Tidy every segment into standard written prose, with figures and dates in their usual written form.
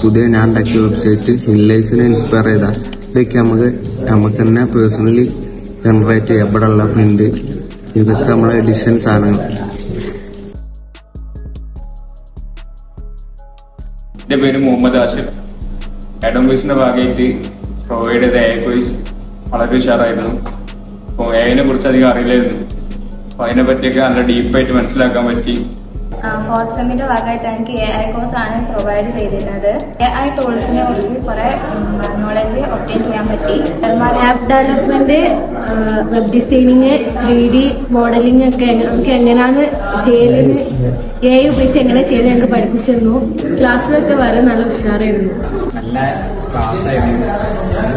പുതിയ ഞാൻ ഉണ്ടാക്കിയ വെബ്സൈറ്റ് ഹിൻലൈസിനെ ഇൻസ്പയർ ചെയ്ത ഇതൊക്കെ നമുക്ക് തന്നെ പേഴ്സണലി ജനറേറ്റ് ചെയ്യാം. ഇവിടെ ഉള്ള പ്രിന്റ് ഇതൊക്കെ നമ്മളെ എഡിഷൻ സാധനങ്ങൾ. എന്റെ പേര് മുഹമ്മദ് ആഷിഫ്. അഡംബോയ്സിന്റെ ഭാഗമായിട്ട് പ്രൊവൈഡ് ചെയ്ത കോഴ്സ് വളരെ ഉഷാറായിരുന്നു. അപ്പോൾ എനെ കുറിച്ച് അധികം അറിയില്ലായിരുന്നു. അപ്പൊ അതിനെ പറ്റിയൊക്കെ നല്ല ഡീപ്പായിട്ട് മനസ്സിലാക്കാൻ പറ്റി. ഫോർത്ത് സെമ്മിന്റെ ഭാഗമായിട്ട് എനിക്ക് AI കോഴ്സാണ് പ്രൊവൈഡ് ചെയ്തിരുന്നത്. AI ടൂൾസിനെ കുറിച്ച് കുറെ നോളജ് ഒബ്റ്റെയിൻ ചെയ്യാൻ പറ്റി. App development, web designing, 3D modelling ഒക്കെ നമുക്ക് എങ്ങനെയാണ് ചെയ്യലെന്ന് AI ഉപയോഗിച്ച് എങ്ങനെ ചെയ്യല് ഞങ്ങൾക്ക് പഠിപ്പിച്ചു തന്നു. ക്ലാസ്സിലൊക്കെ വരെ നല്ല ഉഷാറായിരുന്നു. നല്ല ക്ലാസ് ആയിരുന്നു.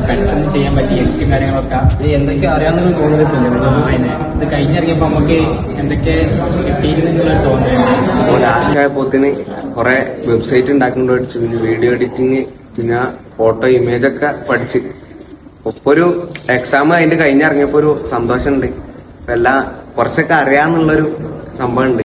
പെട്ടെന്ന് ചെയ്യാൻ പറ്റിയ എഡിറ്റും കാര്യങ്ങളൊക്കെ എന്തൊക്കെ അറിയാമെന്ന് തോന്നിയിട്ടില്ല. ഇത് കഴിഞ്ഞിറങ്ങിയപ്പോ നമുക്ക് എന്തൊക്കെ കിട്ടിയിരുന്നുള്ള തോന്നുന്നുണ്ട്. ലാസ്റ്റ് ആയപ്പോത്തിന് കുറെ വെബ്സൈറ്റ് ഉണ്ടാക്കേണ്ട പഠിച്ചു. പിന്നെ വീഡിയോ എഡിറ്റിങ്, പിന്നെ ഫോട്ടോ ഇമേജ് ഒക്കെ പഠിച്ച് ഇപ്പൊ ഒരു എക്സാം അതിന്റെ കഴിഞ്ഞിറങ്ങിയപ്പോ ഒരു സന്തോഷമുണ്ട്. എല്ലാം കുറച്ചൊക്കെ അറിയാന്നുള്ളൊരു സംഭവം ഉണ്ട്.